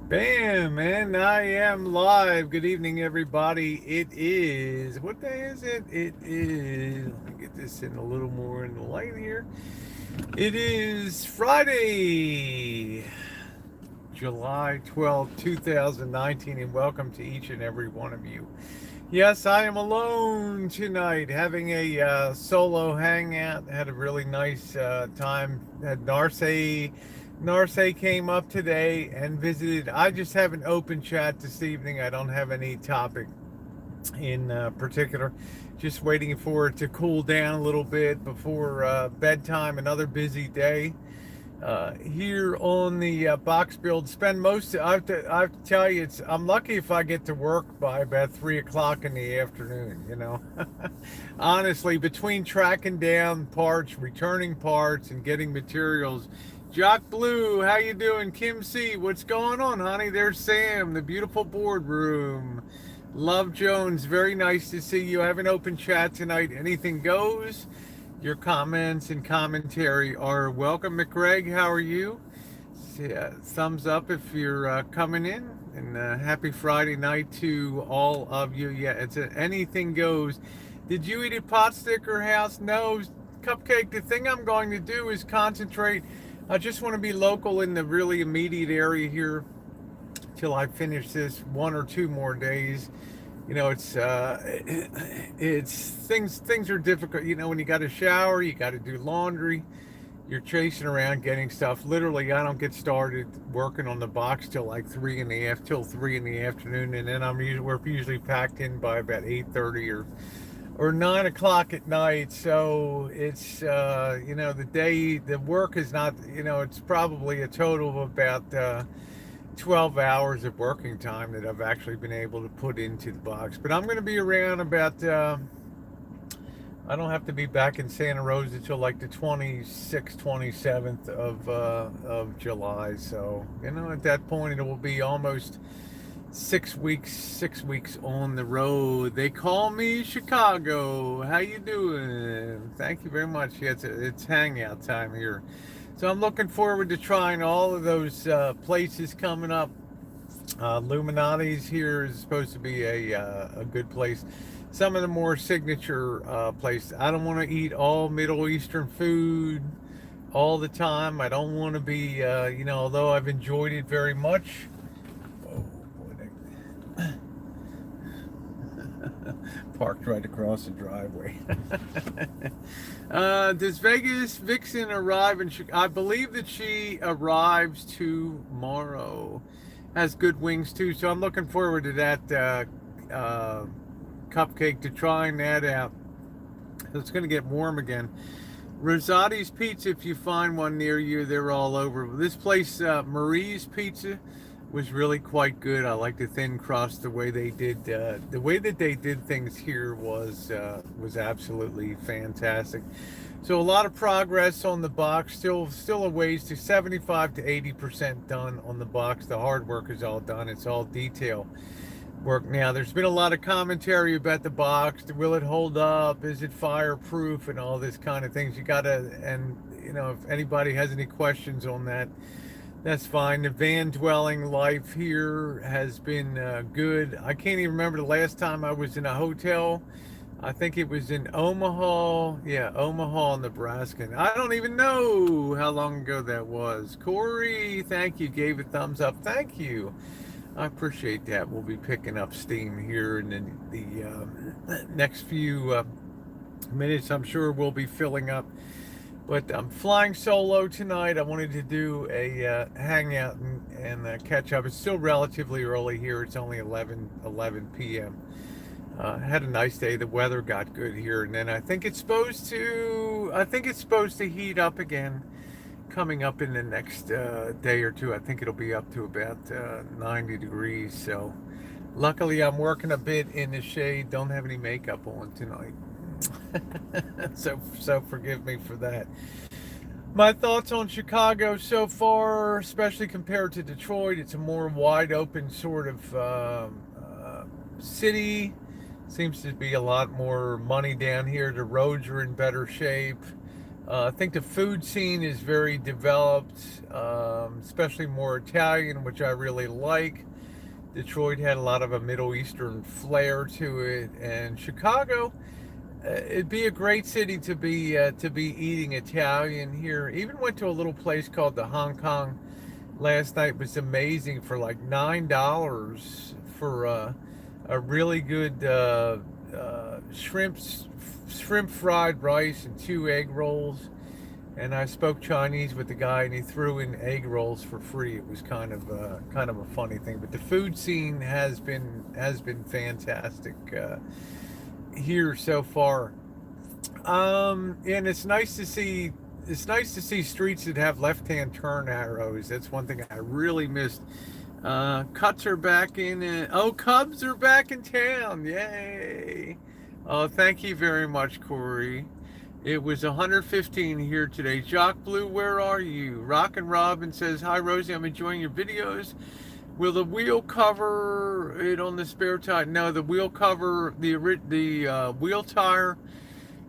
Bam, and I am live. Good evening, everybody. It is, what day is it? It is, let me get this in a little more in the light here. It is Friday, July 12th, 2019, and welcome to each and every one of you. Yes, I am alone tonight, having a solo hangout. Had a really nice time. Had Narce came up today and visited. I just have an open chat this evening. I don't have any topic in particular. Just waiting for it to cool down a little bit before bedtime. Another busy day here on the box build. Spend most of, I have to tell you, I'm lucky if I get to work by about 3 o'clock in the afternoon, honestly, between tracking down parts, returning parts, and getting materials. Jock Blue, how you doing? Kim C, what's going on, honey? There's Sam, the beautiful boardroom. Love Jones, very nice to see you. I have an open chat tonight. Anything goes. Your comments and commentary are welcome. McGregor, how are you? Thumbs up if you're coming in. And happy Friday night to all of you. Yeah, anything goes. Did you eat at Pot Sticker House? No. Cupcake, the thing I'm going to do is concentrate. I just want to be local in the really immediate area here till I finish this 1 or 2 more days. It's things are difficult. When you got to shower, you got to do laundry, you're chasing around getting stuff. Literally, I don't get started working on the box till like 3 in the afternoon, and then we're usually packed in by about 8:30 or 9 o'clock at night. So it's the work is not, it's probably a total of about 12 hours of working time that I've actually been able to put into the box. But I'm going to be around about, I don't have to be back in Santa Rosa till like the 26th, 27th of July. So, at that point, it will be almost 6 weeks on the road. They call me Chicago. How you doing? Thank you very much. Yeah, it's hangout time here. So I'm looking forward to trying all of those places coming up. Illuminati's here is supposed to be a good place. Some of the more signature places. I don't want to eat all Middle Eastern food all the time. I don't want to be, although I've enjoyed it very much. Oh, boy, parked right across the driveway. Does Vegas Vixen arrive in Chicago? I believe that she arrives tomorrow. Has good wings too, so I'm looking forward to that cupcake, to trying that out. It's going to get warm again. Rosati's Pizza, if you find one near you, they're all over. This place, Marie's Pizza, was really quite good. I like the thin crust. The way they did, the way that they did things here was absolutely fantastic. So a lot of progress on the box. Still a ways to 75 to 80% done on the box. The hard work is all done. It's all detail work now. There's been a lot of commentary about the box. Will it hold up? Is it fireproof? And all this kind of things. You gotta, and if anybody has any questions on that, that's fine. The van dwelling life here has been good. I can't even remember the last time I was in a hotel. I think it was in Omaha. Yeah, Omaha, Nebraska. And I don't even know how long ago that was. Corey, thank you. Gave a thumbs up. Thank you. I appreciate that. We'll be picking up steam here in the next few minutes. I'm sure we'll be filling up. But I'm flying solo tonight. I wanted to do a hangout and catch up. It's still relatively early here. It's only 11 p.m. Had a nice day. The weather got good here, and then I think it's supposed to heat up again coming up in the next day or two. I think it'll be up to about 90 degrees. So luckily I'm working a bit in the shade. Don't have any makeup on tonight. so forgive me for that. My thoughts on Chicago so far, especially compared to Detroit, it's a more wide open sort of city. Seems to be a lot more money down here. The roads are in better shape. I think the food scene is very developed, especially more Italian, which I really like. Detroit had a lot of a Middle Eastern flair to it, and Chicago, it'd be a great city to be eating Italian here. Even went to a little place called the Hong Kong last night. It was amazing for like $9 for a really good shrimp fried rice and 2 egg rolls. And I spoke Chinese with the guy, and he threw in egg rolls for free. It was kind of a funny thing. But the food scene has been fantastic here so far. And it's nice to see streets that have left-hand turn arrows. That's one thing I really missed. Cuts are back in. Cubs are back in town! Yay! Oh, thank you very much, Corey. It was 115 here today. Jock Blue, where are you? Rockin' Robin says, hi, Rosie, I'm enjoying your videos. Will the wheel cover it on the spare tire? No, the wheel cover, the wheel tire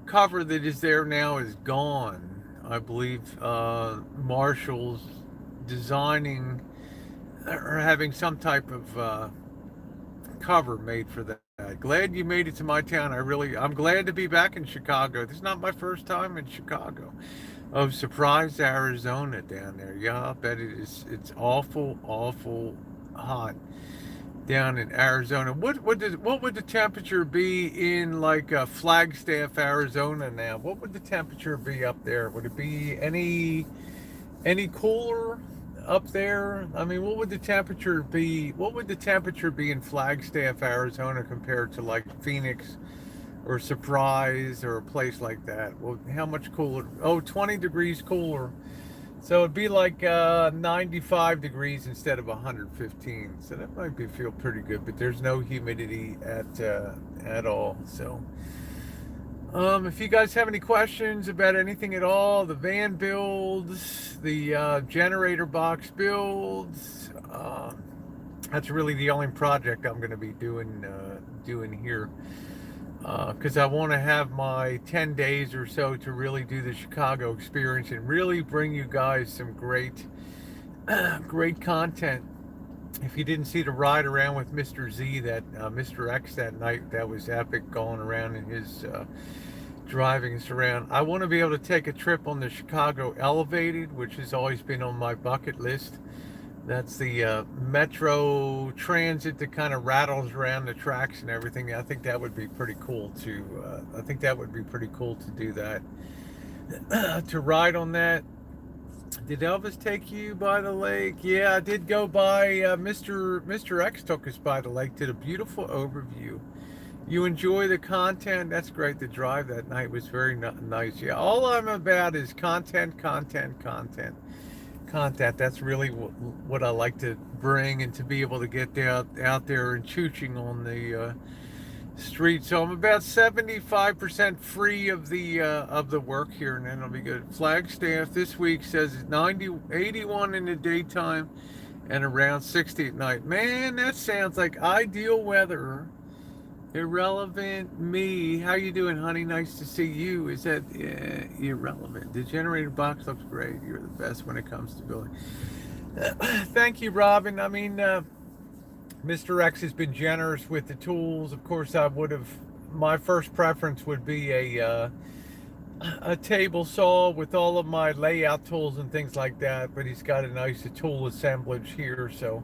cover that is there now is gone. I believe Marshall's designing or having some type of cover made for that. Glad you made it to my town. I'm glad to be back in Chicago. This is not my first time in Chicago. Oh, Surprise, Arizona down there. Yeah, I bet it is. It's awful hot down in Arizona. What would the temperature be in like Flagstaff, Arizona now? What would the temperature be up there? Would it be any cooler up there? I mean, what would the temperature be? What would the temperature be in Flagstaff, Arizona compared to like Phoenix or Surprise or a place like that? Well, how much cooler? Oh, 20 degrees cooler. So it'd be like 95 degrees instead of 115. So that might feel pretty good, but there's no humidity at all. So if you guys have any questions about anything at all, the van builds, the generator box builds, that's really the only project I'm going to be doing here, because I want to have my 10 days or so to really do the Chicago experience and really bring you guys some great content. If you didn't see the ride around with Mr. Z, Mr. X that night, that was epic, going around in his driving us around. I want to be able to take a trip on the Chicago Elevated, which has always been on my bucket list. That's the metro transit that kind of rattles around the tracks and everything. I think that would be pretty cool to do that. To ride on that. Did Elvis take you by the lake? Yeah, I did go by. Mr. X took us by the lake to the beautiful overview. You enjoy the content? That's great. The drive that night was very nice. Yeah, all I'm about is content. That's really what I like to bring, and to be able to get out there and chooching on the street. So I'm about 75% free of the work here, and then it'll be good. Flagstaff this week says it's 81 in the daytime and around 60 at night. Man, that sounds like ideal weather. Irrelevant me. How you doing, honey? Nice to see you. Is that irrelevant? The generator box looks great. You're the best when it comes to building. Thank you, Robin. I mean, Mr. X has been generous with the tools. Of course, my first preference would be a table saw with all of my layout tools and things like that, but he's got a nice tool assemblage here, so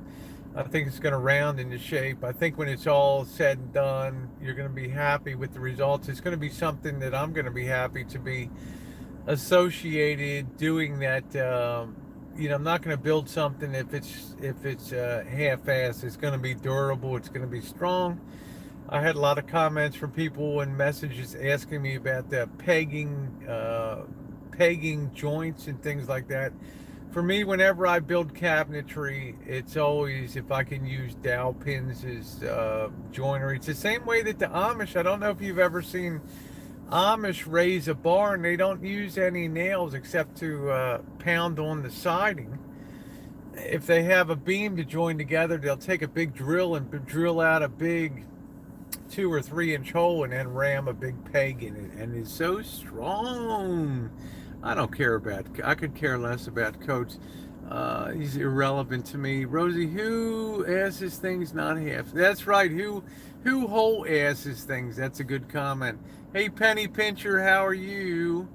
I think it's going to round into shape. I think when it's all said and done, you're going to be happy with the results. It's going to be something that I'm going to be happy to be associated doing that. I'm not going to build something if it's half-assed. It's going to be durable. It's going to be strong. I had a lot of comments from people and messages asking me about the pegging joints and things like that. For me, whenever I build cabinetry, it's always if I can use dowel pins as joinery. It's the same way that the Amish, I don't know if you've ever seen Amish raise a barn. They don't use any nails except to pound on the siding. If they have a beam to join together, they'll take a big drill and drill out a big 2 or 3 inch hole and then ram a big peg in it. And it's so strong. I don't care about. I could care less about Coach. He's irrelevant to me. Rosie, who asses things, not half. That's right. Who whole asses things? That's a good comment. Hey, Penny Pincher, how are you?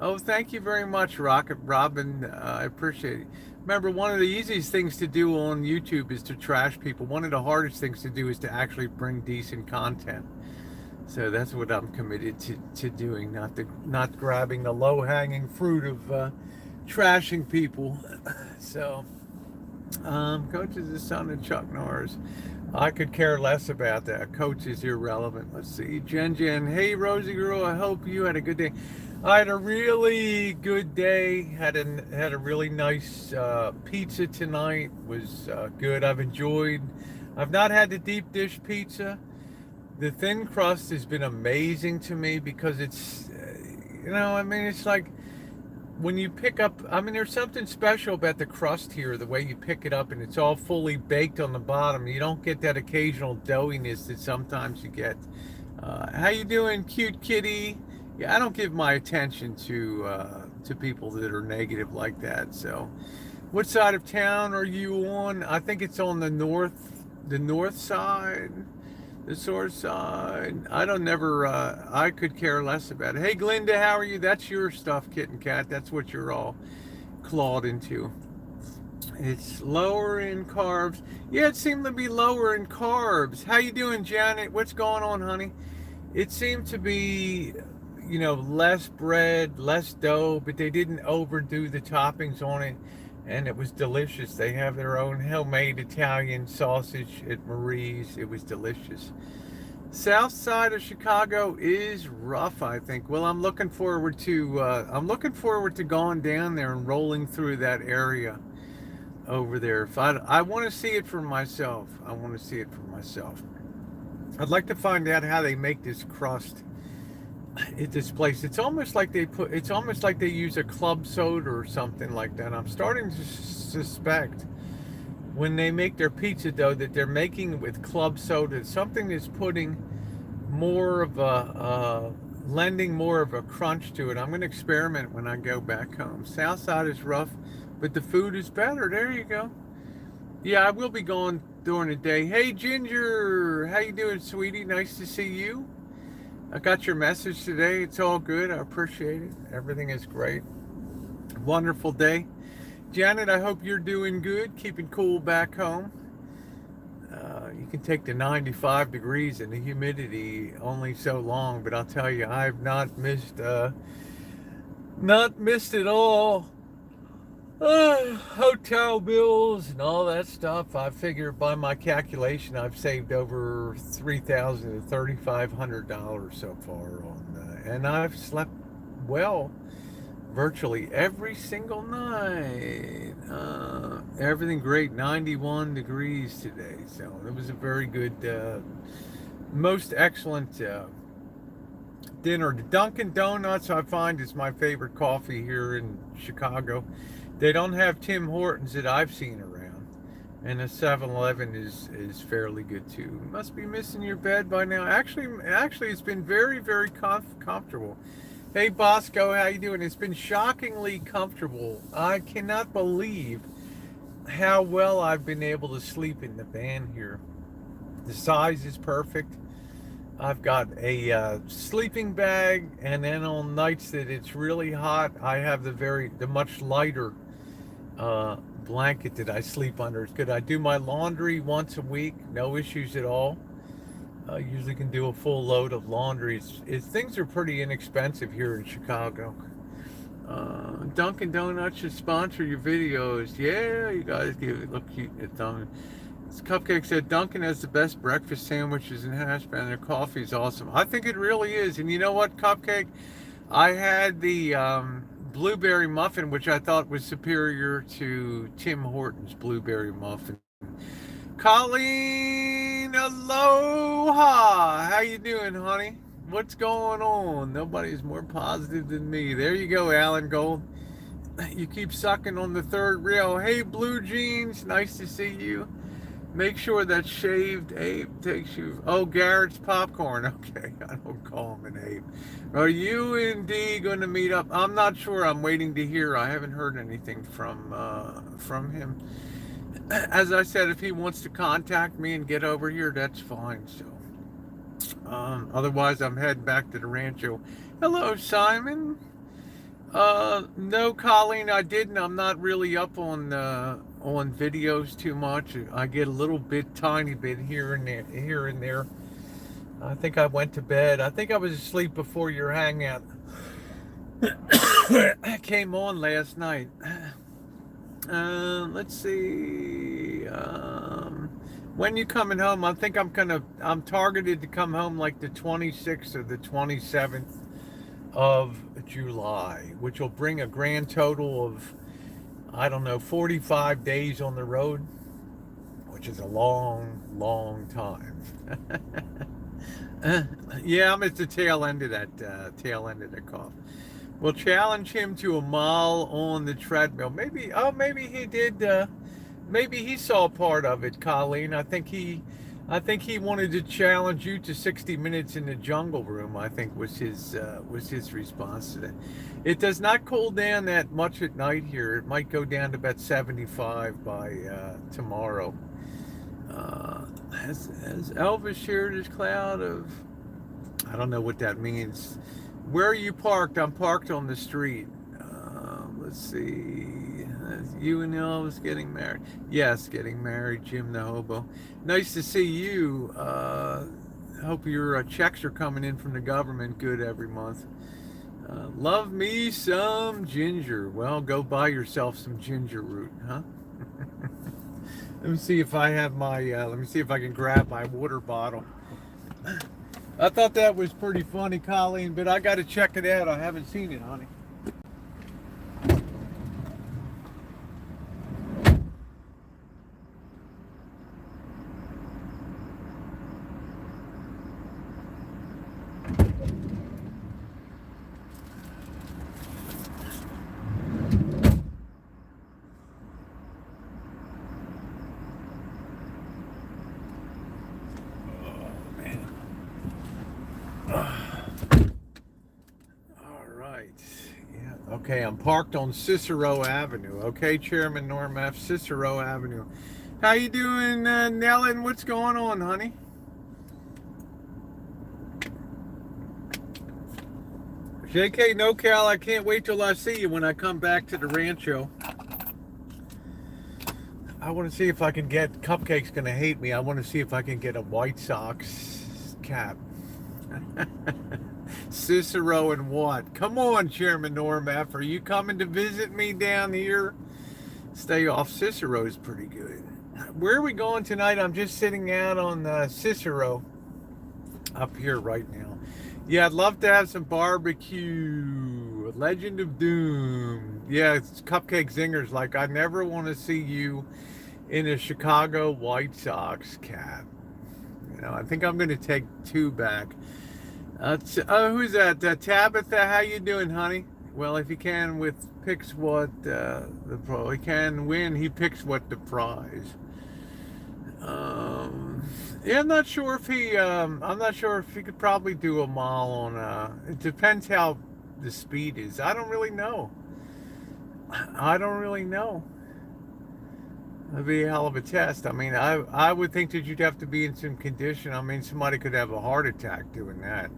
Oh, thank you very much, Rocket Robin. I appreciate it. Remember, one of the easiest things to do on YouTube is to trash people. One of the hardest things to do is to actually bring decent content. So that's what I'm committed to doing, not grabbing the low-hanging fruit of trashing people. So, Coach is the son of Chuck Norris. I could care less about that. Coach is irrelevant. Let's see. Jen, hey, Rosie girl, I hope you had a good day. I had a really good day. Had a really nice pizza tonight. Was good. I've not had the deep dish pizza. The thin crust has been amazing to me because it's, it's like when you pick up, there's something special about the crust here, the way you pick it up and it's all fully baked on the bottom. You don't get that occasional doughiness that sometimes you get. How you doing, cute kitty? Yeah, I don't give my attention to people that are negative like that. So, what side of town are you on? I think it's on the north side. The source side. I could care less about it. Hey, Glinda, how are you? That's your stuff, kitten cat. That's what you're all clawed into. It's lower in carbs. Yeah, it seemed to be lower in carbs. How you doing, Janet? What's going on, honey? It seemed to be, less bread, less dough, but they didn't overdo the toppings on it. And it was delicious. They have their own homemade Italian sausage at Marie's. It was delicious. South side of Chicago is rough, I think. Well, I'm looking forward to going down there and rolling through that area over there. If I want to see it for myself. I'd like to find out how they make this crust at this place. It's almost like they use a club soda or something like that. I'm starting to suspect when they make their pizza dough that they're making it with club soda, something that's putting more of lending more of a crunch to it. I'm going to experiment when I go back home. South side is rough, but the food is better. There you go. Yeah, I will be going during the day. Hey, Ginger, how you doing, sweetie? Nice to see you. I got your message today. It's all good. I appreciate it. Everything is great. Wonderful day. Janet, I hope you're doing good. Keeping cool back home. You can take the 95 degrees and the humidity only so long, but I'll tell you, I've not missed it all. Hotel bills and all that stuff. I figure by my calculation, I've saved over $3,000 to $3,500 so far and I've slept well virtually every single night. Everything great. 91 degrees today, so it was a very good, most excellent dinner. The Dunkin' Donuts, I find, is my favorite coffee here in Chicago. They don't have Tim Hortons that I've seen around. And a 7-Eleven is fairly good too. You must be missing your bed by now. Actually, it's been very, very comfortable. Hey, Bosco, how you doing? It's been shockingly comfortable. I cannot believe how well I've been able to sleep in the van here. The size is perfect. I've got a sleeping bag, and then on nights that it's really hot, I have the much lighter blanket that I sleep under. It's good. I do my laundry once a week, no issues at all. I usually can do a full load of laundry. Things are pretty inexpensive here in Chicago. Dunkin' Donuts should sponsor your videos. Yeah, you guys look cute at Dunkin'. Cupcake said Dunkin' has the best breakfast sandwiches and hash brown. Their coffee is awesome. I think it really is. And you know what, Cupcake? I had the blueberry muffin, which I thought was superior to Tim Hortons blueberry muffin. Colleen, aloha! How you doing, honey? What's going on? Nobody's more positive than me. There you go, Alan Gold. You keep sucking on the third rail. Hey, Blue Jeans, nice to see you. Make sure that shaved Abe takes you. Oh, Garrett's popcorn. Okay, I don't call him an Abe. Are you and D going to meet up? I'm not sure. I'm waiting to hear. I haven't heard anything from him. As I said, if he wants to contact me and get over here, that's fine. So, otherwise, I'm heading back to the Rancho. Hello, Simon. No, Colleen, I didn't. I'm not really up on videos too much. I get a little bit, tiny bit here and there. I think I went to bed. I think I was asleep before your hangout. I came on last night. Let's see. When you coming home? I think I'm targeted to come home like the 26th or the 27th of July, which will bring a grand total of, I don't know, 45 days on the road, which is a long time. Yeah, I'm at the tail end of that cough. We'll challenge him to a mile on the treadmill. Maybe he did. Maybe he saw part of it, Colleen. I think he wanted to challenge you to 60 minutes in the jungle room. I think was his response to that. It does not cool down that much at night here. It might go down to about 75 by tomorrow. Has Elvis shared his cloud of? I don't know what that means. Where are you parked? I'm parked on the street. Let's see. You and Elvis getting married? Yes, getting married. Jim the hobo. Nice to see you. Hope your checks are coming in from the government good every month. Love me some ginger. Well, go buy yourself some ginger root, huh? Let me see if I have my. Let me see if I can grab my water bottle. I thought that was pretty funny, Colleen, but I got to check it out. I haven't seen it, honey. Okay, I'm parked on Cicero Avenue. Okay, Chairman Norm F. Cicero Avenue. How you doing, Nellen? What's going on, honey? JK NoCal, I can't wait till I see you when I come back to the Rancho. I want to see if I can get, Cupcake's going to hate me. I want to see if I can get a White Sox cap. Cicero and what? Come on, Chairman Norm F. Are you coming to visit me down here? Stay off. Cicero's pretty good. Where are we going tonight? I'm just sitting out on Cicero up here right now. Yeah, I'd love to have some barbecue. Legend of Doom. Yeah, it's Cupcake Zingers. Like, I never want to see you in a Chicago White Sox cap. You know, I think I'm going to take 2 back. Who's that? Tabitha, how you doing, honey? Well, if he can picks what he can win, he picks what the prize. Yeah, I'm not sure if he could probably do a mile on. It depends how the speed is. I don't really know. That'd be a hell of a test. I mean, I would think that you'd have to be in some condition. I mean, somebody could have a heart attack doing that.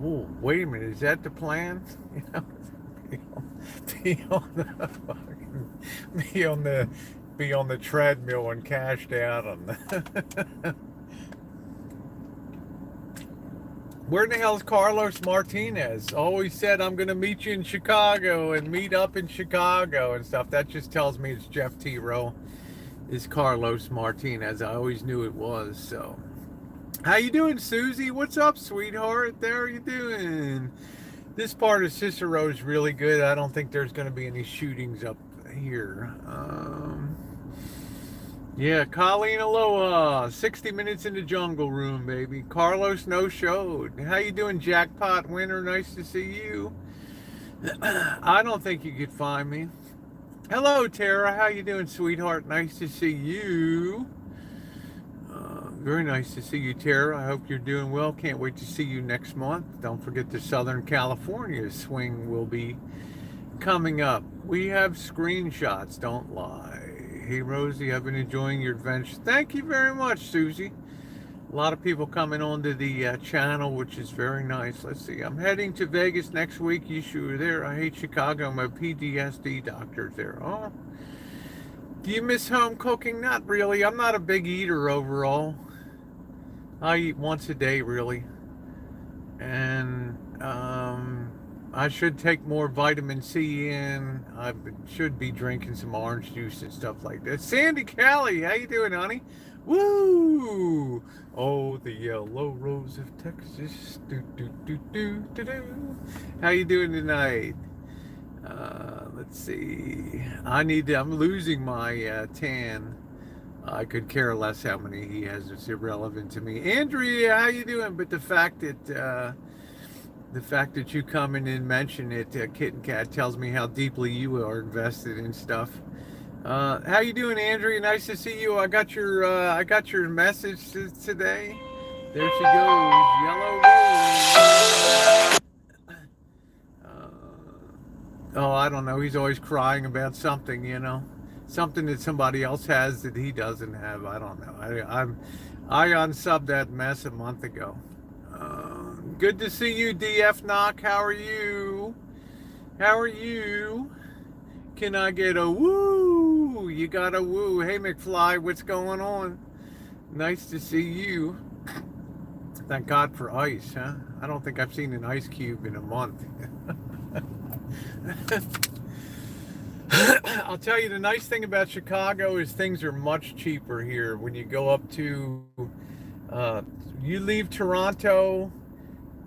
Oh, wait a minute, is that the plan? You know, be on the treadmill and cashed out on the. Where in the hell is Carlos Martinez? Always said I'm gonna meet you in Chicago and meet up in Chicago and stuff. That just tells me it's Jeff T. Rowe. Is Carlos Martinez? I always knew it was. So. How you doing, Susie? What's up, sweetheart? There you doing? This part of Cicero is really good. I don't think there's going to be any shootings up here. Yeah, Colleen Aloha. 60 minutes in the jungle room, baby. Carlos no-showed. How you doing, jackpot winner? Nice to see you. I don't think you could find me. Hello, Tara. How you doing, sweetheart? Nice to see you. Very nice to see you, Tara. I hope you're doing well. Can't wait to see you next month. Don't forget the Southern California swing will be coming up. We have screenshots, don't lie. Hey, Rosie, I've been enjoying your adventure. Thank you very much, Susie. A lot of people coming onto the channel, which is very nice. Let's see. I'm heading to Vegas next week. You sure are there? I hate Chicago. My PTSD doctor's there. Oh. Do you miss home cooking? Not really. I'm not a big eater overall. I eat once a day, really. And I should take more vitamin C in. I should be drinking some orange juice and stuff like that. Sandy Callie, how you doing, honey? Woo! Oh, the yellow rose of Texas. Do, do, do, do, do, do. How you doing tonight? Let's see. I'm losing my tan. I could care less how many he has. It's irrelevant to me. Andrea, how you doing? But the fact that you come in and mention it, Kit and Kat, tells me how deeply you are invested in stuff. How you doing, Andrea? Nice to see you. I got your message today. There she goes, yellow rose. Oh, I don't know. He's always crying about something, something that somebody else has that he doesn't have. I don't know. I unsubbed that mess a month ago. Good to see you, DF Knock. How are you? How are you? Can I get a woo? You got a woo. Hey, McFly, what's going on? Nice to see you. Thank God for ice, huh? I don't think I've seen an ice cube in a month. I'll tell you, the nice thing about Chicago is things are much cheaper here. When you go up to, you leave Toronto,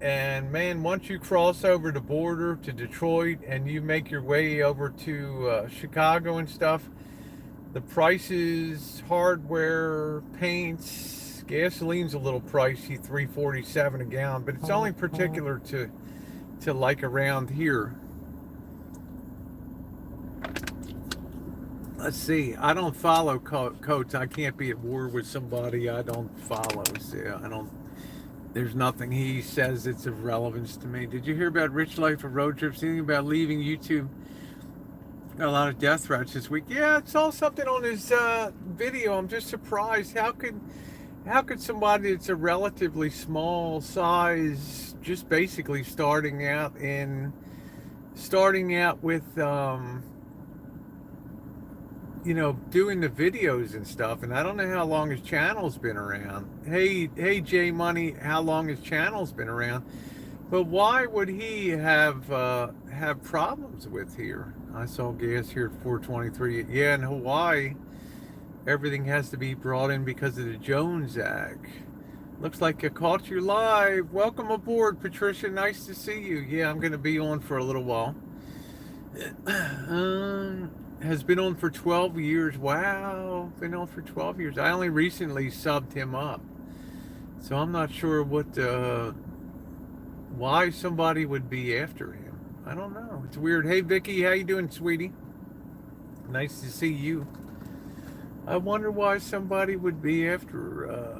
and man, once you cross over the border to Detroit and you make your way over to Chicago and stuff, the prices, hardware, paints, gasoline's a little pricey, $3.47 a gallon, but it's only particular to like around here. Let's see. I don't follow Coates. I can't be at war with somebody I don't follow. So there's nothing he says that's of relevance to me. Did you hear about Rich Life of Road Trips? Anything about leaving YouTube? Got a lot of death threats this week. Yeah, I saw something on his video. I'm just surprised. How could somebody that's a relatively small size, just basically starting out with doing the videos and stuff, and I don't know how long his channel's been around. Hey, J Money, how long his channel's been around? But why would he have problems with here? I saw gas here at 423. Yeah, in Hawaii, everything has to be brought in because of the Jones Act. Looks like I caught you live. Welcome aboard, Patricia. Nice to see you. Yeah, I'm going to be on for a little while. Has been on for 12 years. Wow, been on for 12 years. I only recently subbed him up, so I'm not sure why somebody would be after him. I don't know. It's weird. Hey, Vicky, how you doing, sweetie? Nice to see you. I wonder why somebody would be after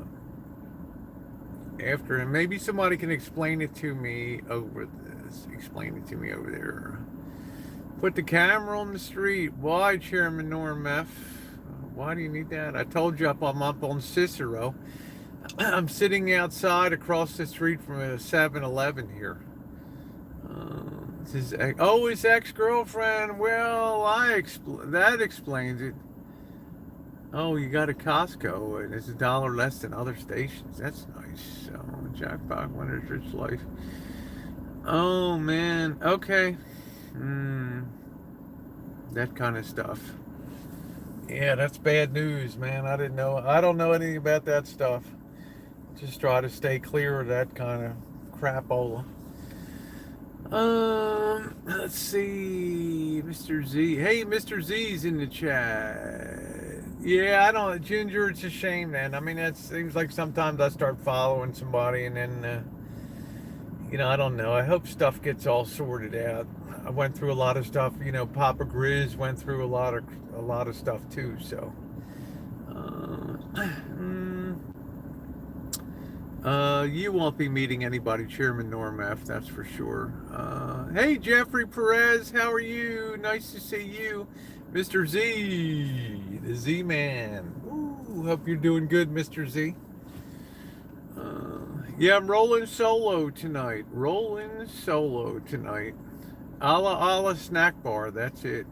him. Maybe somebody can explain it to me over this. Explain it to me over there. Put the camera on the street. Why, Chairman Norm F? Why do you need that? I told you I'm up on Cicero. I'm sitting outside across the street from a 7-Eleven here. His ex-girlfriend. Well, that explains it. Oh, you got a Costco, and it's $1 less than other stations. That's nice. So, jackpot winners, rich life. Oh man. Okay. That kind of stuff. Yeah, that's bad news, man. I don't know anything about that stuff. Just try to stay clear of that kind of crapola. Let's see, Mr. Z. Hey, Mr. Z's in the chat. Yeah, Ginger, it's a shame, man. I mean, it seems like sometimes I start following somebody and then, I don't know. I hope stuff gets all sorted out. I went through a lot of stuff. Papa Grizz went through a lot of stuff too. So, You won't be meeting anybody, Chairman Norm F., that's for sure. Hey, Jeffrey Perez, how are you? Nice to see you. Mr. Z, the Z-Man. Ooh, hope you're doing good, Mr. Z. Yeah, I'm rolling solo tonight. Rolling solo tonight. A la snack bar, that's it.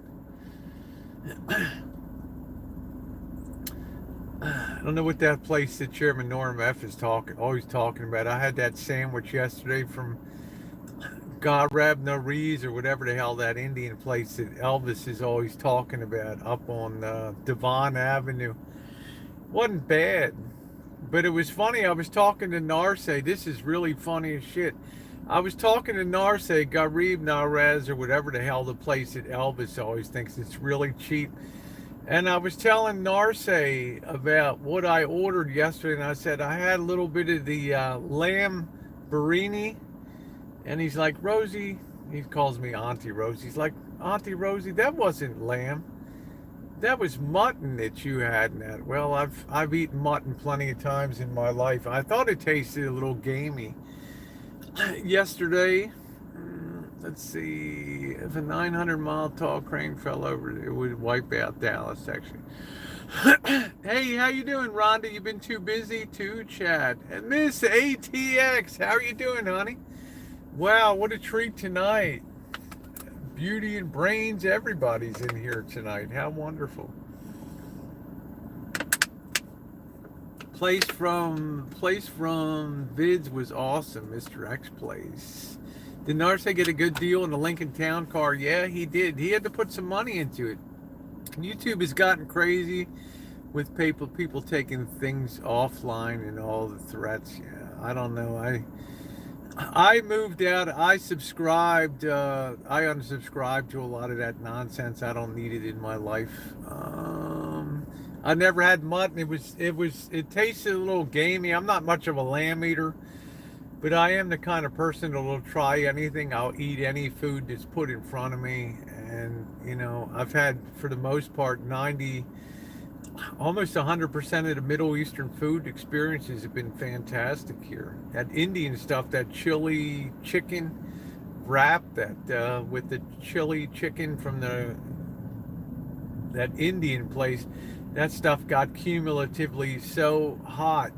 I don't know what that place that Chairman Norm F. is always talking about. I had that sandwich yesterday from Rees or whatever the hell that Indian place that Elvis is always talking about up on Devon Avenue. Wasn't bad, but it was funny. I was talking to Narse. This is really funny as shit. I was talking to Narse, Garib Narez or whatever the hell the place that Elvis always thinks it's really cheap. And I was telling Narse about what I ordered yesterday, and I said I had a little bit of the lamb biryani, and he's like, Rosie, he calls me Auntie Rosie. He's like, Auntie Rosie, that wasn't lamb, that was mutton that you had in that. Well, I've eaten mutton plenty of times in my life. I thought it tasted a little gamey. Yesterday, let's see, if a 900-mile tall crane fell over, it would wipe out Dallas, actually. Hey, how you doing, Rhonda? You've been too busy to chat. And Miss ATX, how are you doing, honey? Wow, what a treat tonight. Beauty and brains, everybody's in here tonight. How wonderful. Place from Vids was awesome, Mr. X Place. Did Narse get a good deal on the Lincoln Town car? Yeah, he did. He had to put some money into it. YouTube has gotten crazy with people taking things offline and all the threats. Yeah, I don't know. I moved out. I subscribed. I unsubscribed to a lot of that nonsense. I don't need it in my life. I never had mutton. It tasted a little gamey. I'm not much of a lamb eater. But I am the kind of person that will try anything. I'll eat any food that's put in front of me. And, you know, I've had, for the most part, almost 100% of the Middle Eastern food experiences have been fantastic here. That Indian stuff, that chili chicken wrap, that with the chili chicken from that Indian place, that stuff got cumulatively so hot.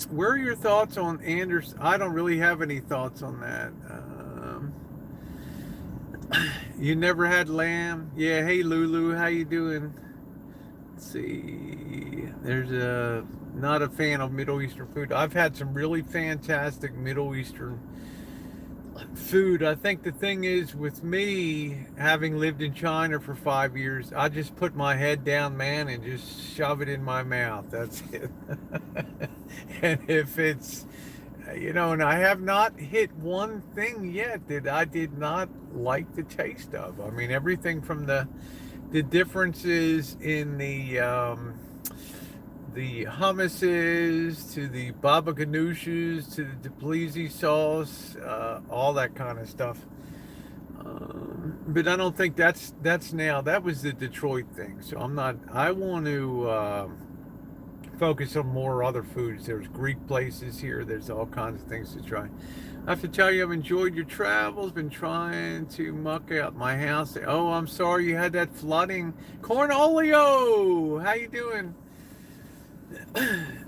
Where are your thoughts on Anders? I don't really have any thoughts on that. You never had lamb? Yeah, hey Lulu, how you doing? Let's see. Not a fan of Middle Eastern food. I've had some really fantastic Middle Eastern food. I think the thing is, with me, having lived in China for 5 years, I just put my head down, man, and just shove it in my mouth. That's it. And if it's, you know, and I have not hit one thing yet that I did not like the taste of. I mean, everything from the differences in the hummuses, to the baba ganoushs, to the Deplesi sauce, all that kind of stuff. But I don't think that's now. That was the Detroit thing. So I want to focus on more other foods. There's Greek places here. There's all kinds of things to try. I have to tell you, I've enjoyed your travels. Been trying to muck out my house. Oh, I'm sorry you had that flooding. Cornolio, how you doing?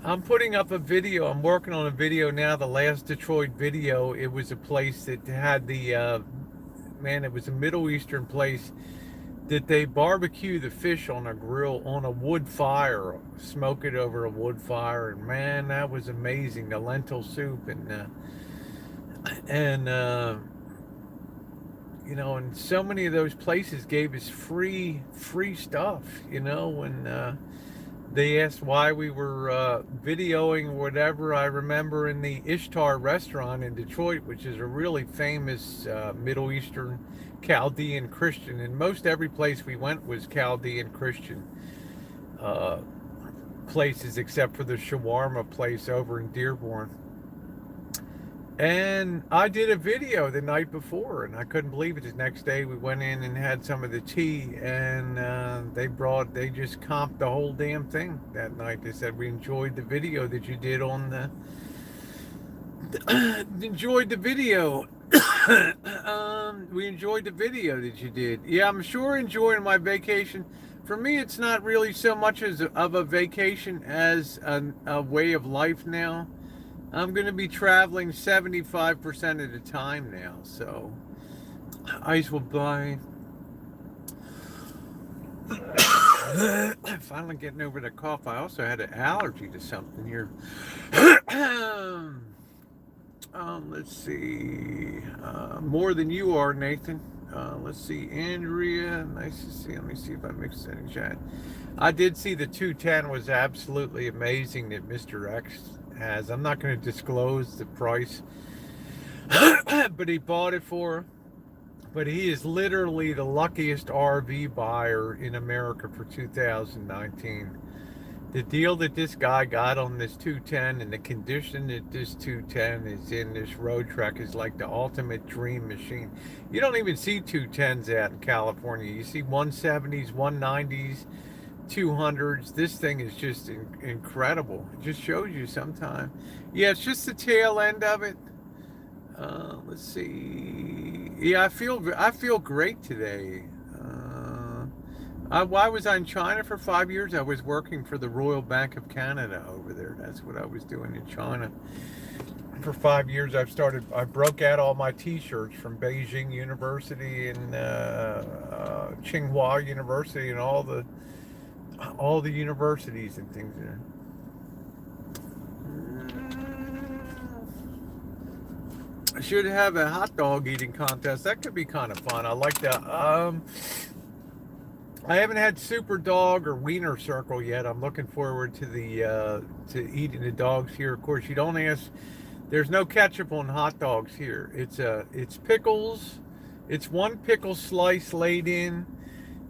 I'm putting up a video. I'm working on a video now. The last Detroit video, it was a place that had the it was a Middle Eastern place that they barbecue the fish on a grill, on a wood fire, smoke it over a wood fire, and man, that was amazing. The lentil soup and you know, and so many of those places gave us free stuff, you know, when they asked why we were videoing whatever. I remember in the Ishtar restaurant in Detroit, which is a really famous Middle Eastern Chaldean Christian, and most every place we went was Chaldean Christian places, except for the shawarma place over in Dearborn. And I did a video the night before, and I couldn't believe it. The next day, we went in and had some of the tea, and they just comped the whole damn thing that night. They said, we enjoyed the video that you did on the, enjoyed the video. We enjoyed the video that you did. Yeah, I'm sure enjoying my vacation. For me, it's not really so much as of a vacation as a way of life now. I'm going to be traveling 75% of the time now, so ice will buy. Finally getting over the cough. I also had an allergy to something here. Let's see. More than you are, Nathan. Let's see. Andrea, nice to see. Let me see if I mixed any chat. I did see the 210 was absolutely amazing that Mr. X has. I'm not going to disclose the price, but he bought it for. But he is literally the luckiest RV buyer in America for 2019. The deal that this guy got on this 210 and the condition that this 210 is in, this road truck, is like the ultimate dream machine. You don't even see 210s out in California. You see 170s, 190s, 200s. This thing is just incredible. It just shows you sometime. Yeah, it's just the tail end of it. Let's see. Yeah, I feel great today. Why was I in China for 5 years? I was working for the Royal Bank of Canada over there. That's what I was doing in China. For 5 years, I broke out all my T-shirts from Beijing University and Tsinghua University and all the universities and things there. I should have a hot dog eating contest. That could be kind of fun. I like that. I haven't had Super Dog or Wiener Circle yet. I'm looking forward to to eating the dogs here. Of course, you don't ask. There's no ketchup on hot dogs here. It's pickles. It's one pickle slice laid in.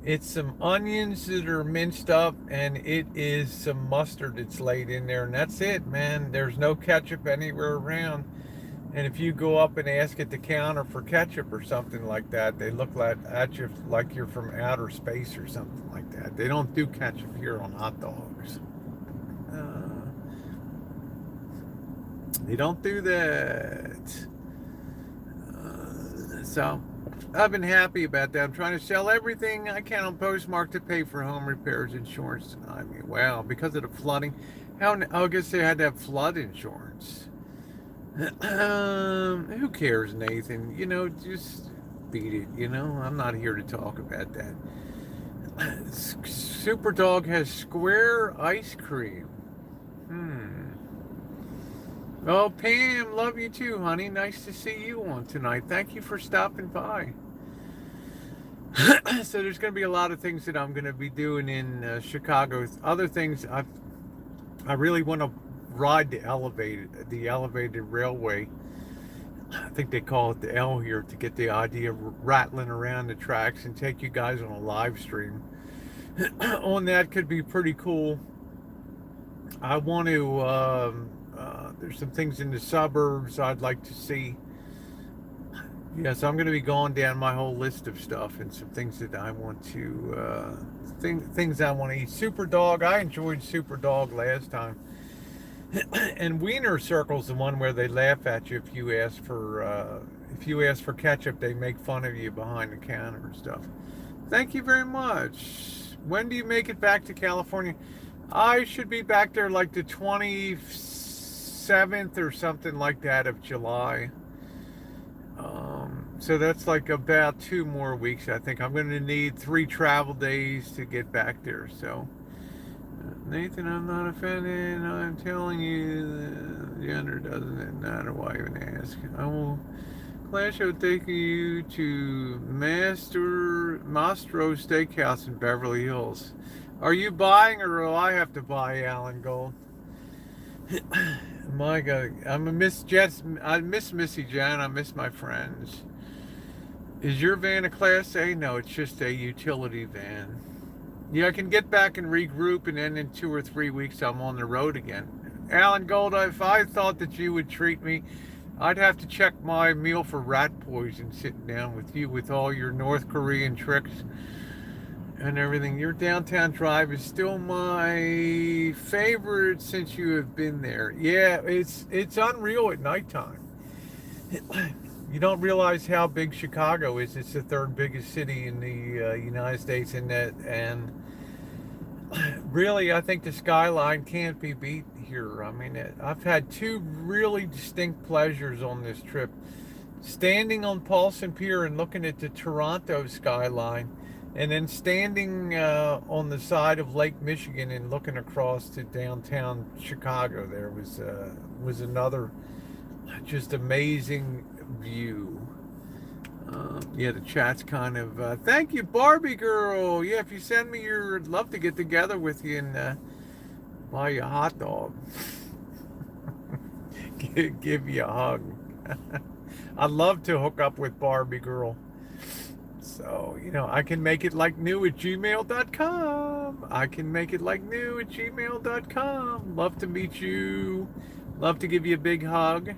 It's some onions that are minced up, and it is some mustard that's laid in there, and that's it, man. There's no ketchup anywhere around. And if you go up and ask at the counter for ketchup or something like that, they look at you like you're from outer space or something like that. They don't do ketchup here on hot dogs. They don't do that. So I've been happy about that. I'm trying to sell everything I can on Postmark to pay for home repairs insurance. I mean, wow, because of the flooding. I guess they had to have flood insurance. Who cares, Nathan? You know, just beat it. You know, I'm not here to talk about that. Super Dog has square ice cream. Oh, Pam, love you too, honey. Nice to see you on tonight. Thank you for stopping by. So there's going to be a lot of things that I'm going to be doing in Chicago. Other things I really want to ride the elevated railway. I think they call it the L here, to get the idea of rattling around the tracks and take you guys on a live stream. On that could be pretty cool. I want to there's some things in the suburbs I'd like to see. Yes, I'm going to be going down my whole list of stuff and some things that I want to things I want to eat. Super Dog, I enjoyed Super Dog last time. And Wiener Circle's the one where they laugh at you if you ask for ketchup. They make fun of you behind the counter and stuff. Thank you very much. When do you make it back to California? I should be back there like the 27th or something like that of July. So that's like about 2 more weeks. I think I'm going to need 3 travel days to get back there. So Nathan, I'm not offended. I'm telling you, the gender doesn't matter. Why even ask? I will gladly take you to Mastro Steakhouse in Beverly Hills. Are you buying, or will I have to buy, Alan Gold? My God, I miss Missy Jenn. I miss my friends. Is your van a Class A? No, it's just a utility van. Yeah, I can get back and regroup, and then in 2 or 3 weeks I'm on the road again. Alan Gold, if I thought that you would treat me I'd have to check my meal for rat poison sitting down with you with all your North Korean tricks and everything. Your downtown drive is still my favorite since you have been there. Yeah, it's unreal at nighttime. You don't realize how big Chicago is. It's the third biggest city in the United States, and really, I think the skyline can't be beat here. I mean, I've had two really distinct pleasures on this trip. Standing on Paulson Pier and looking at the Toronto skyline, and then standing on the side of Lake Michigan and looking across to downtown Chicago. There was another just amazing view. Yeah, the chat's kind of thank you, Barbie girl. Yeah, if you send me your, I'd love to get together with you and buy you a hot dog. give you a hug. I'd love to hook up with Barbie girl. So, I can make it like new at gmail.com. I can make it like new at gmail.com. Love to meet you. Love to give you a big hug.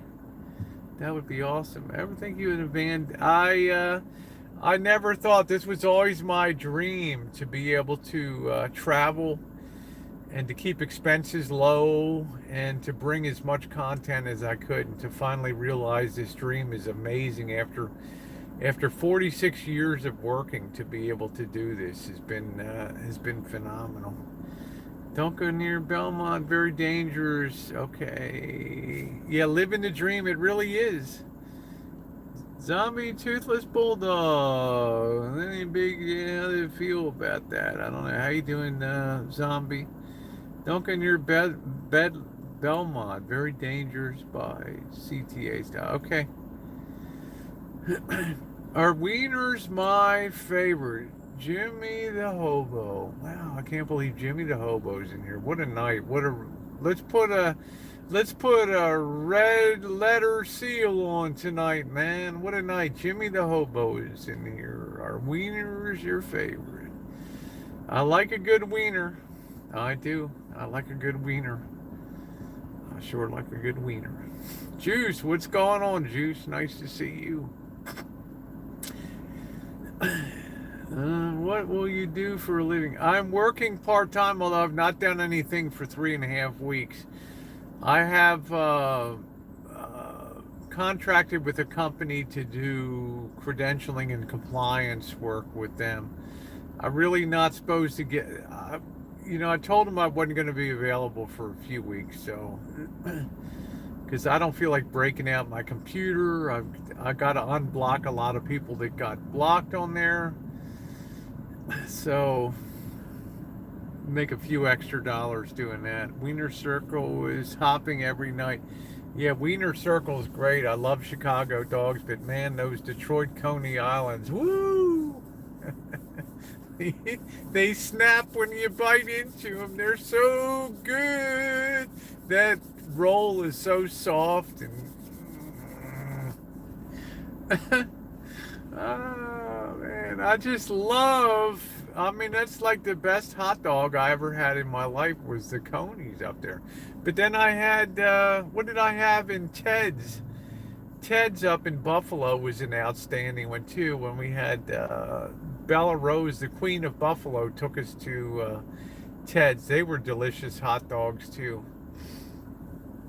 That would be awesome. I think you in a band. I never thought, this was always my dream, to be able to travel and to keep expenses low and to bring as much content as I could, and to finally realize this dream is amazing after 46 years of working. To be able to do this has been phenomenal. Don't go near Belmont, very dangerous. Okay. Yeah, living the dream, it really is. Zombie Toothless Bulldog. Any big, how do you feel about that? I don't know. How you doing, Zombie? Don't go near Belmont, very dangerous by CTA style. Okay. Are wieners my favorite? Jimmy the Hobo. Wow, I can't believe Jimmy the Hobo's in here. What a night. Let's put a red letter seal on tonight, man. What a night. Jimmy the Hobo is in here. Are wieners your favorite? I like a good wiener. I do. I like a good wiener. I sure like a good wiener. Juice, what's going on, Juice? Nice to see you. What will you do for a living? I'm working part-time, although I've not done anything for 3.5 weeks. I have contracted with a company to do credentialing and compliance work with them. I'm really not supposed to get... I told them I wasn't going to be available for a few weeks, so... because I don't feel like breaking out my computer. I got to unblock a lot of people that got blocked on there. So, make a few extra dollars doing that. Wiener Circle is hopping every night. Yeah, Wiener Circle is great. I love Chicago dogs, but man, those Detroit Coney Islands, woo! They snap when you bite into them. They're so good. That roll is so soft and... Oh, man, I just love... that's like the best hot dog I ever had in my life was the Coney's up there. But then I had... what did I have in Ted's? Ted's up in Buffalo was an outstanding one, too, when we had... Bella Rose, the Queen of Buffalo, took us to Ted's. They were delicious hot dogs, too.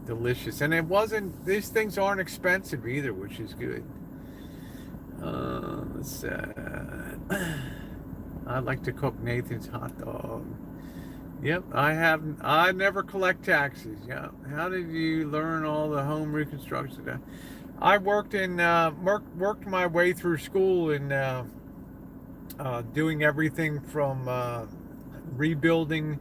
Delicious. And it wasn't... These things aren't expensive either, which is good. I'd like to cook Nathan's hot dog. Yep, I never collect taxes. Yeah. How did you learn all the home reconstruction? I worked my way through school in doing everything from rebuilding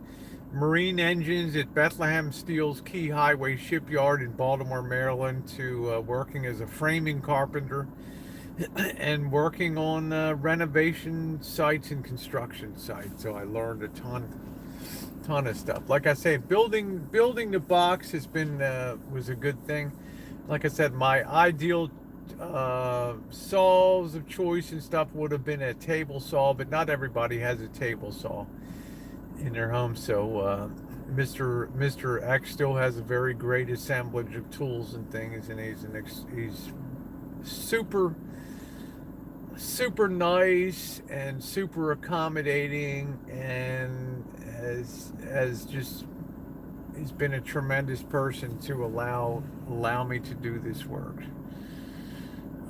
marine engines at Bethlehem Steel's Key Highway Shipyard in Baltimore, Maryland, to working as a framing carpenter and working on renovation sites and construction sites. So I learned a ton of stuff. Like I say, building the box was a good thing. Like I said, my ideal saws of choice and stuff would have been a table saw, but not everybody has a table saw in their home. So Mr. X still has a very great assemblage of tools and things, and he's super super nice and super accommodating, and has just he's been a tremendous person to allow me to do this work.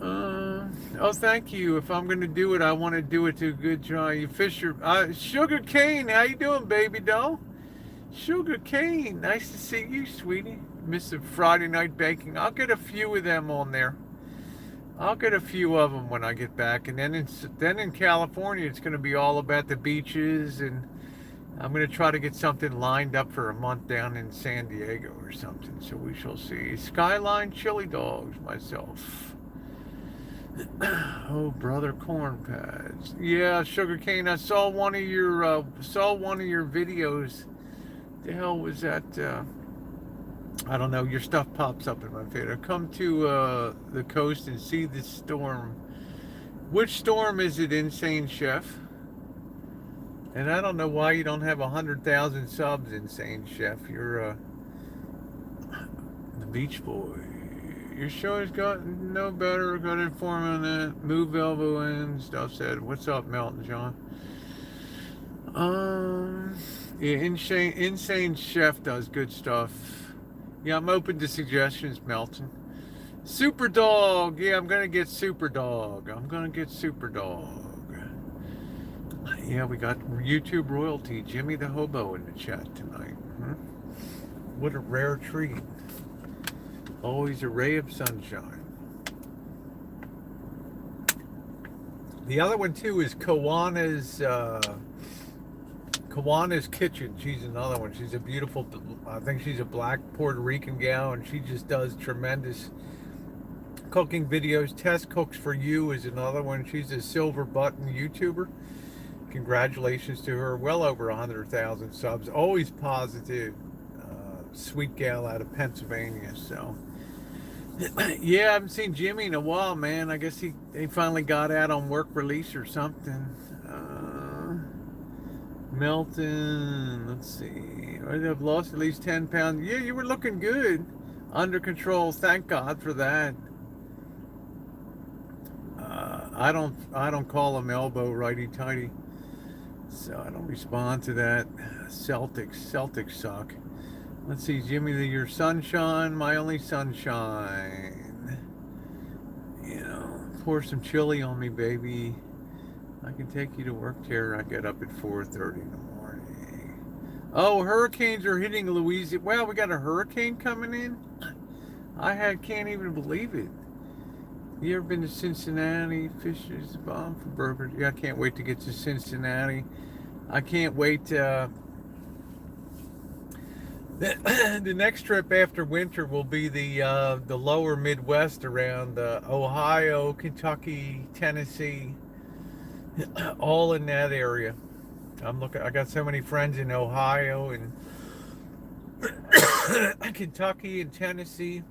Oh, thank you. If I'm going to do it, I want to do it to a good job. You Fisher, Sugar Cane, how you doing, baby doll? Sugar Cane, nice to see you, sweetie. Miss a Friday night baking. I'll get a few of them on there. I'll get a few of them when I get back, and then in California, it's going to be all about the beaches, and I'm going to try to get something lined up for a month down in San Diego or something. So we shall see. Skyline chili dogs myself. Oh, brother, corn pads. Yeah, Sugar Cane. I saw one of your videos. The hell was that? I don't know. Your stuff pops up in my feed. I come to the coast and see this storm. Which storm is it, Insane Chef? And I don't know why you don't have 100,000 subs, Insane Chef. You're the Beach Boy. Your show has gotten no better. Got to inform on that. Move elbow in. Stuff said. What's up, Melton John? Yeah, Insane Chef does good stuff. Yeah, I'm open to suggestions, Melton. Super Dog. Yeah, I'm gonna get Super Dog. Yeah, we got YouTube royalty, Jimmy the Hobo, in the chat tonight. What a rare treat. Always a ray of sunshine. The other one too is Kawana's Kitchen. She's another one. She's a beautiful, I think she's a black Puerto Rican gal, and she just does tremendous cooking videos. Test Cooks for You is another one. She's a silver button YouTuber. Congratulations to her. Well over 100,000 subs. Always positive. Sweet gal out of Pennsylvania. So yeah, I haven't seen Jimmy in a while, man. I guess he finally got out on work release or something. Melton, let's see. I've lost at least 10 pounds. Yeah, you were looking good. Under control. Thank God for that. I don't call him elbow righty tighty, so I don't respond to that. Celtics suck. Let's see, Jimmy, your sunshine, my only sunshine. You know, pour some chili on me, baby. I can take you to work, Tara. I get up at 4:30 in the morning. Oh, hurricanes are hitting Louisiana. Wow, we got a hurricane coming in? Can't even believe it. You ever been to Cincinnati? Fish is the bomb for burgers. Yeah, I can't wait to get to Cincinnati. I can't wait. The next trip after winter will be the lower Midwest around Ohio, Kentucky, Tennessee, all in that area. I got so many friends in Ohio and Kentucky and Tennessee.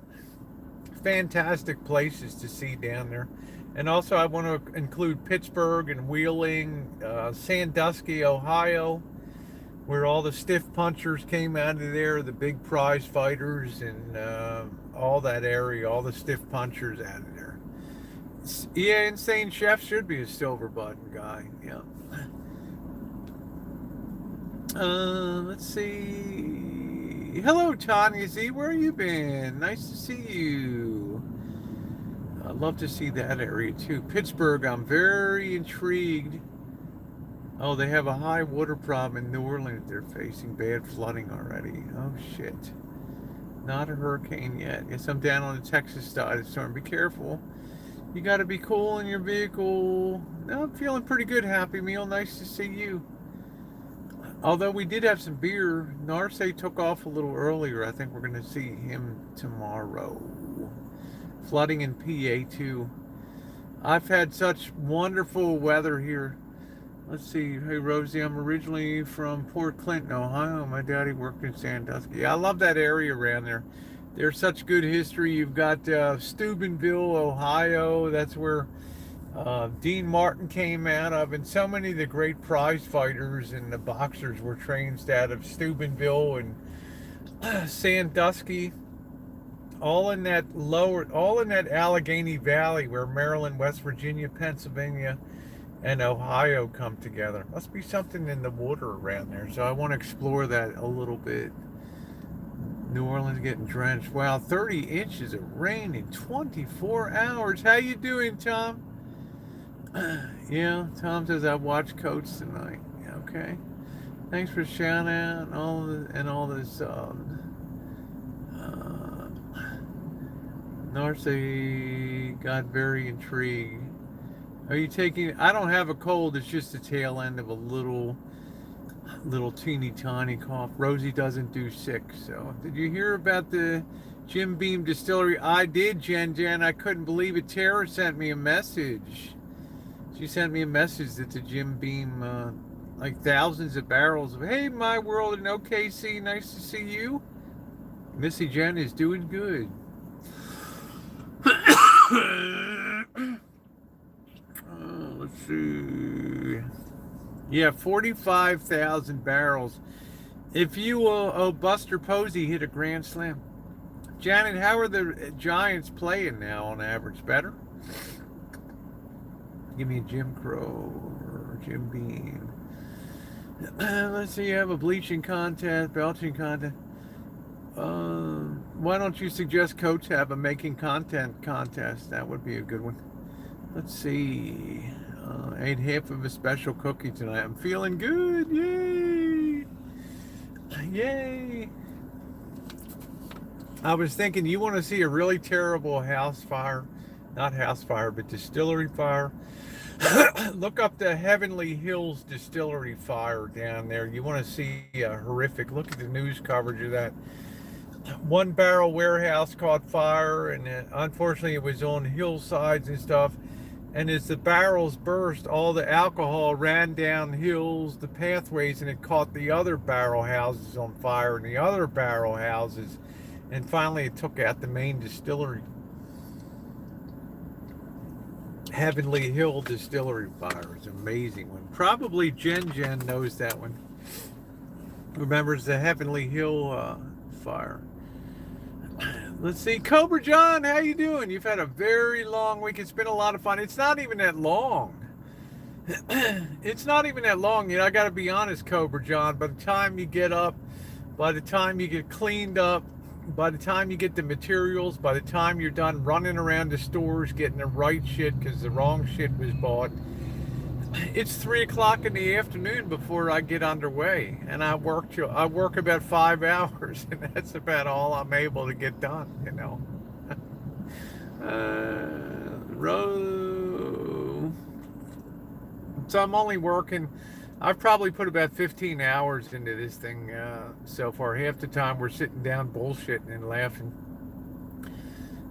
Fantastic places to see down there. And also I want to include Pittsburgh and Wheeling, Sandusky, Ohio, where all the stiff punchers came out of there, the big prize fighters, and all that area, all the stiff punchers out of there. Yeah, Insane Chef should be a silver button guy. Yeah. Let's see. Hello, Tanya Z. Where you been? Nice to see you. I'd love to see that area too. Pittsburgh, I'm very intrigued. Oh, they have a high water problem in New Orleans. They're facing bad flooding already. Oh, shit. Not a hurricane yet. Yes, I'm down on the Texas side of the storm. Be careful. You got to be cool in your vehicle. No, I'm feeling pretty good, Happy Meal. Nice to see you. Although we did have some beer. Narce took off a little earlier. I think we're going to see him tomorrow. Flooding in PA, too. I've had such wonderful weather here. Let's see. Hey, Rosie, I'm originally from Port Clinton, Ohio. My daddy worked in Sandusky. Yeah, I love that area around there. There's such good history. You've got Steubenville, Ohio. That's where Dean Martin came out, and so many of the great prize fighters and the boxers were trained out of Steubenville and Sandusky, all in that Allegheny Valley where Maryland, West Virginia, Pennsylvania, and Ohio come together. Must be something in the water around there, so I want to explore that a little bit. New Orleans getting drenched. Wow, 30 inches of rain in 24 hours. How you doing, Tom? Yeah, Tom says I watched Coach tonight. Okay. Thanks for shouting out and all this. Narcy got very intrigued. Are you taking? I don't have a cold. It's just the tail end of a little teeny tiny cough. Rosie doesn't do sick. So, did you hear about the Jim Beam Distillery? I did, Jen. I couldn't believe it. Tara sent me a message. She sent me a message that the Jim Beam, like thousands of barrels of, hey, my world in OKC, nice to see you. Missy Jenn is doing good. Let's see. Yeah, 45,000 barrels. If you Buster Posey hit a grand slam. Janet, how are the Giants playing now on average? Better? Give me a Jim Crow or Jim Beam. Let's see, you have a bleaching contest, belching contest. Why don't you suggest Coach have a making content contest? That would be a good one. Let's see. Ate half of a special cookie tonight. I'm feeling good. Yay! Yay! I was thinking, you want to see a really terrible house fire? Not house fire, but distillery fire. Look up the Heavenly Hills Distillery fire down there. You want to see a horrific. Look at the news coverage of that. One barrel warehouse caught fire, and unfortunately it was on hillsides and stuff. And as the barrels burst, all the alcohol ran down hills, the pathways, and it caught the other barrel houses on fire and the other barrel houses. And finally it took out the main distillery. Heavenly Hill Distillery fire is an amazing one. Probably Jen knows that one. Remembers the Heavenly Hill fire. Let's see, Cobra John, how you doing? You've had a very long week. It's been a lot of fun. It's not even that long. It's not even that long. You know, I got to be honest, Cobra John. By the time you get up, by the time you get cleaned up, by the time you get the materials, by the time you're done running around the stores getting the right shit because the wrong shit was bought, it's 3 o'clock in the afternoon before I get underway, and I work about 5 hours, and that's about all I'm able to get done, you know. So I'm only working. I've probably put about 15 hours into this thing so far. Half the time we're sitting down bullshitting and laughing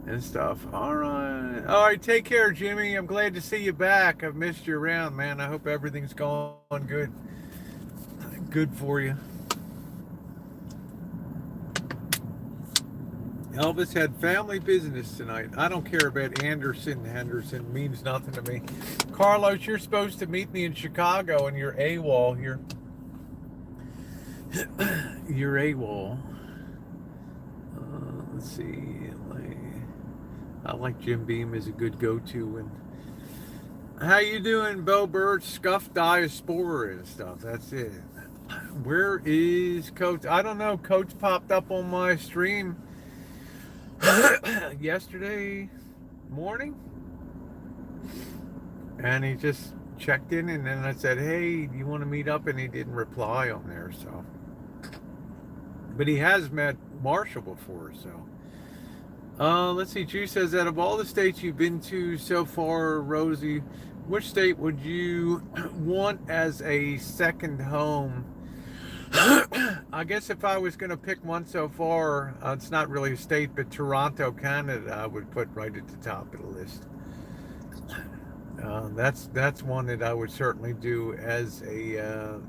and stuff. All right, take care, Jimmy. I'm glad to see you back. I've missed you around, man. I hope everything's going good for you. Elvis had family business tonight. I don't care about Henderson. It means nothing to me. Carlos, you're supposed to meet me in Chicago, and you're AWOL here. You're AWOL. Let's see. I like Jim Beam as a good go-to. And how you doing, Bo Birch? Scuff diaspora and stuff. That's it. Where is Coach? I don't know. Coach popped up on my stream yesterday morning, and he just checked in, and then I said, hey, do you want to meet up? And he didn't reply on there. So, but he has met Marshall before. So let's see. Drew says, out of all the states you've been to so far, Rosie, which state would you want as a second home? I guess if I was going to pick one so far, it's not really a state, but Toronto, Canada, I would put right at the top of the list. That's one that I would certainly do as a,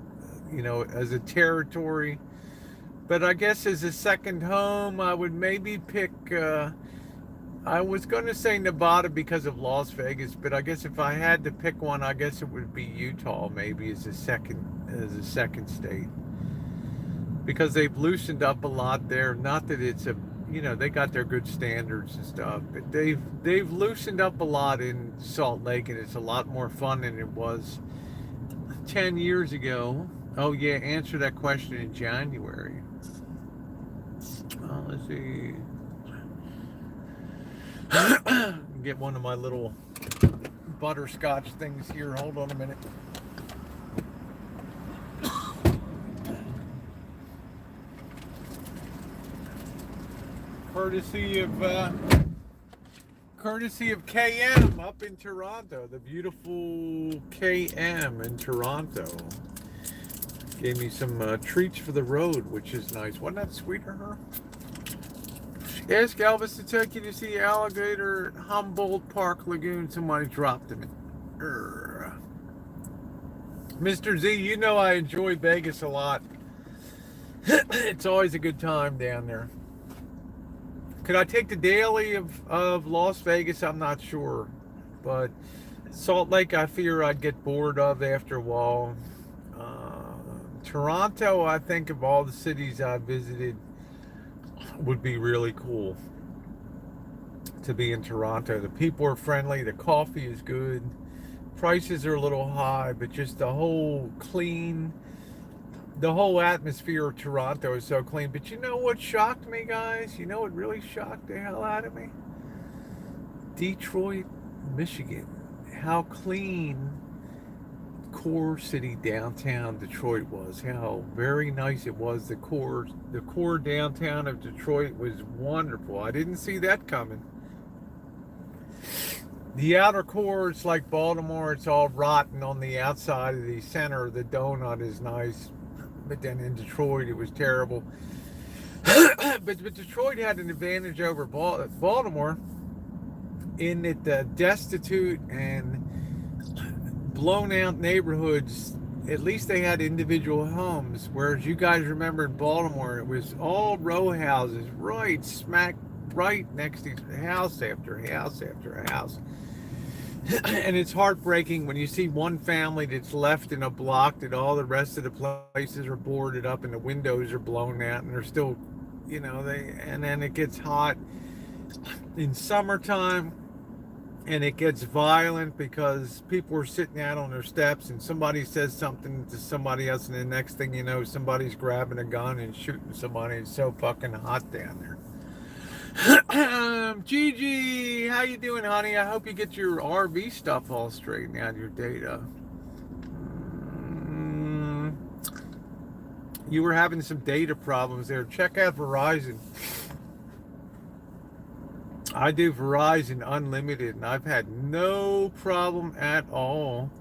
as a territory. But I guess as a second home, I would maybe pick I was going to say Nevada because of Las Vegas, but I guess if I had to pick one, I guess it would be Utah maybe as a second state, because they've loosened up a lot there. Not that it's a, they got their good standards and stuff, but they've loosened up a lot in Salt Lake, and it's a lot more fun than it was 10 years ago. Oh yeah, answer that question in January. Let's see. Get one of my little butterscotch things here. Hold on a minute. Courtesy of KM up in Toronto. The beautiful KM in Toronto gave me some treats for the road, which is nice. Wasn't that sweet of her? Ask Elvis to take you to see alligator at Humboldt Park Lagoon. Somebody dropped him in. Mr. Z, I enjoy Vegas a lot. It's always a good time down there. Could I take the daily of Las Vegas? I'm not sure. But Salt Lake, I fear I'd get bored of after a while. Toronto, I think of all the cities I visited, would be really cool to be in Toronto. The people are friendly, the coffee is good, prices are a little high, but just the whole atmosphere of Toronto is so clean. But you know what shocked me, guys? You know what really shocked the hell out of me? Detroit, Michigan. How clean core city downtown Detroit was. How very nice it was. The core downtown of Detroit was wonderful. I didn't see that coming. The outer core, it's like Baltimore. It's all rotten on the outside. Of the center, the donut is nice. But then in Detroit, it was terrible. but Detroit had an advantage over Baltimore in that destitute and blown out neighborhoods, at least they had individual homes, whereas you guys remember in Baltimore, it was all row houses right smack right next to house after house after house. And it's heartbreaking when you see one family that's left in a block that all the rest of the places are boarded up and the windows are blown out, and they're still, and then it gets hot in summertime, and it gets violent because people are sitting out on their steps and somebody says something to somebody else, and the next thing you know, somebody's grabbing a gun and shooting somebody. It's so fucking hot down there. Gigi, how you doing, honey? I hope you get your RV stuff all straightened out, your data. You were having some data problems there. Check out Verizon. I do Verizon Unlimited, and I've had no problem at all.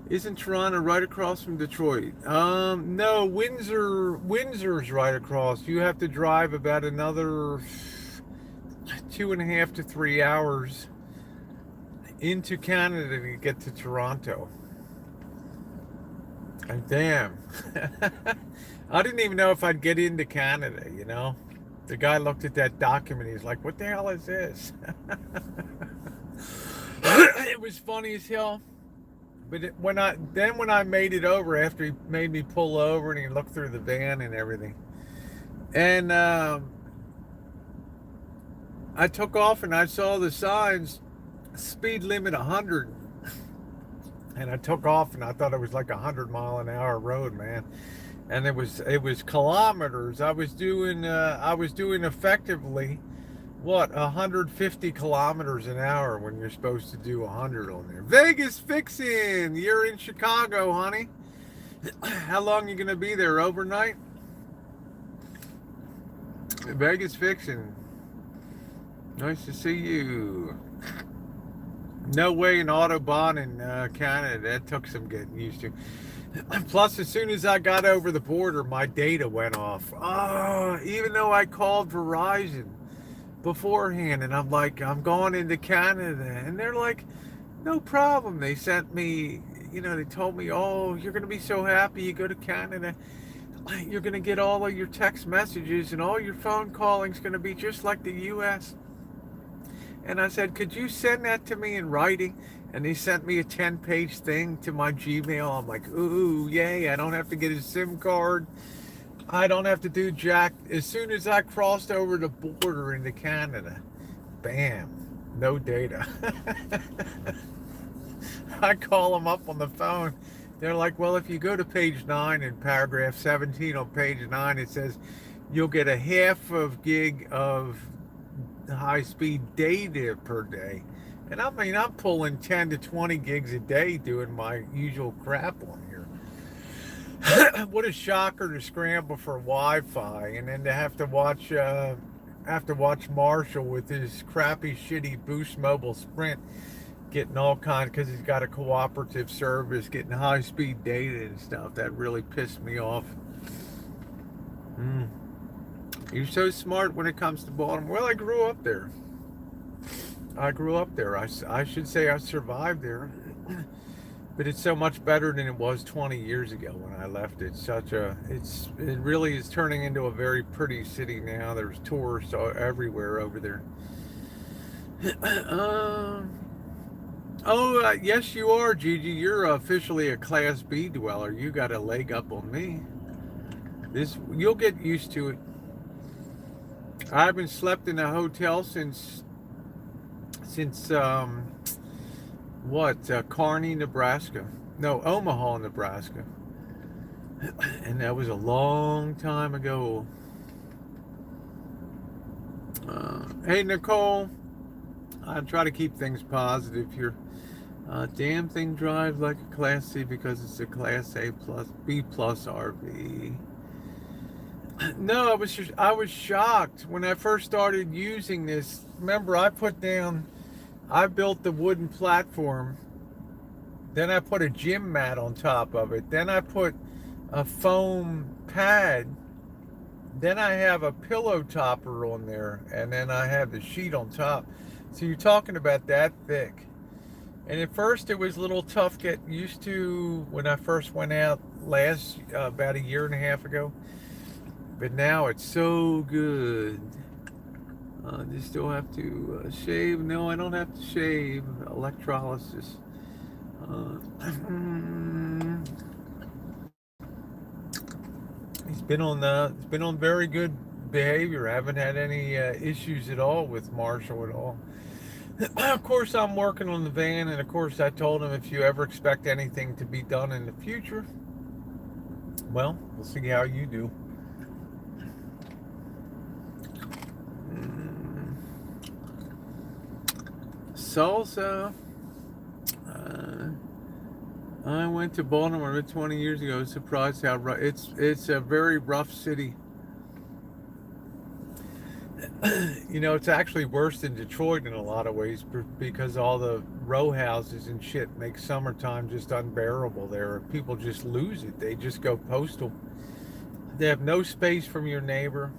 Isn't Toronto right across from Detroit? No, Windsor's right across. You have to drive about another 2.5 to 3 hours into Canada to get to Toronto. And damn, I didn't even know if I'd get into Canada, The guy looked at that document. He's like, what the hell is this? It was funny as hell. But when I made it over, after he made me pull over and he looked through the van and everything, and I took off and I saw the signs, speed limit 100. And I took off and I thought it was like 100-mile-an-hour road, man. And it was kilometers. I was doing effectively 150 kilometers an hour when you're supposed to do 100 on there. Vegas fixin'. You're in Chicago, honey. How long are you gonna be there? Overnight? Vegas fixin'. Nice to see you. No way in Autobahn in Canada. That took some getting used to. Plus, as soon as I got over the border, my data went off. Even though I called Verizon beforehand, and I'm like, I'm going into Canada, and they're like, no problem. They sent me, they told me, oh, you're going to be so happy you go to Canada. You're going to get all of your text messages, and all your phone calling's going to be just like the U.S. And I said, could you send that to me in writing? And he sent me a 10-page thing to my Gmail. I'm like, ooh, yay, I don't have to get a SIM card. I don't have to do jack. As soon as I crossed over the border into Canada, bam, no data. I call them up on the phone. They're like, well, if you go to page 9 in paragraph 17 on page 9, it says you'll get a half of gig of high-speed data per day. And I mean, I'm pulling 10 to 20 gigs a day doing my usual crap on here. What a shocker to scramble for Wi-Fi and then to have to watch Marshall with his crappy, shitty Boost Mobile Sprint getting all kinds, because he's got a cooperative service, getting high-speed data and stuff. That really pissed me off. You're so smart when it comes to Baltimore. Well, I grew up there. I should say I survived there. But it's so much better than it was 20 years ago when I left. It really is turning into a very pretty city now. There's tourists everywhere over there. Yes, you are, Gigi. You're officially a Class B dweller. You got a leg up on me. You'll get used to it. I haven't slept in a hotel since Kearney, Nebraska. No, Omaha, Nebraska. And that was a long time ago. Hey, Nicole. I try to keep things positive here. Damn thing drives like a Class C because it's a Class A plus B plus RV. No, I was shocked when I first started using this. Remember, I built the wooden platform. Then I put a gym mat on top of it. Then I put a foam pad. Then I have a pillow topper on there. And then I have the sheet on top. So you're talking about that thick. And at first it was a little tough getting used to when I first went out about a year and a half ago. But now it's so good. You still have to shave? No, I don't have to shave. Electrolysis. He's been on very good behavior. I haven't had any issues at all with Marshall at all. Of course, I'm working on the van, and of course, I told him if you ever expect anything to be done in the future, well, we'll see how you do. Salsa. I went to Baltimore 20 years ago. I was surprised how rough. It's a very rough city. You know, it's actually worse than Detroit in a lot of ways because all the row houses and shit make summertime just unbearable there. People just lose it. They just go postal. They have no space from your neighbor.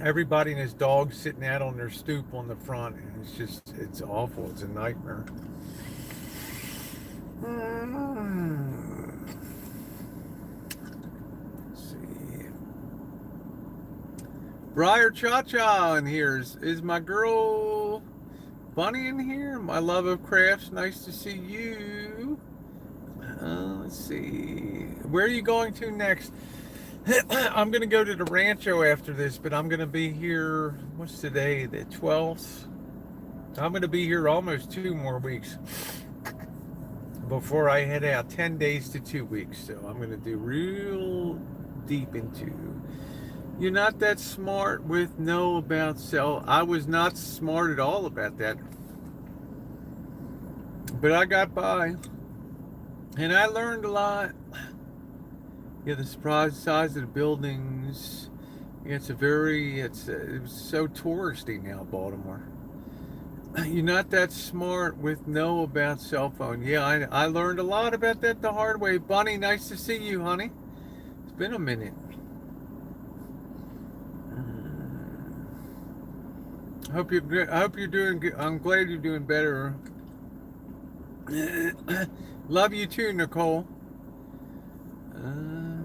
Everybody and his dog sitting out on their stoop on the front. And it's awful. It's a nightmare. Let's see. Briar Cha-Cha in here. Is my girl Bunny in here? My love of crafts. Nice to see you. Let's see. Where are you going to next? I'm going to go to the Rancho after this, but I'm going to be here, what's today, the 12th? I'm going to be here almost 2 more weeks before I head out, 10 days to 2 weeks. So I'm going to do real deep into, you're not that smart with know about self. I was not smart at all about that. But I got by. And I learned a lot. Yeah, the size of the buildings. Yeah, it's so touristy now, Baltimore. You're not that smart with know about cell phone. Yeah, I learned a lot about that the hard way. Bunny, nice to see you, honey. It's been a minute. I hope you're doing good. I'm glad you're doing better. Love you too, Nicole.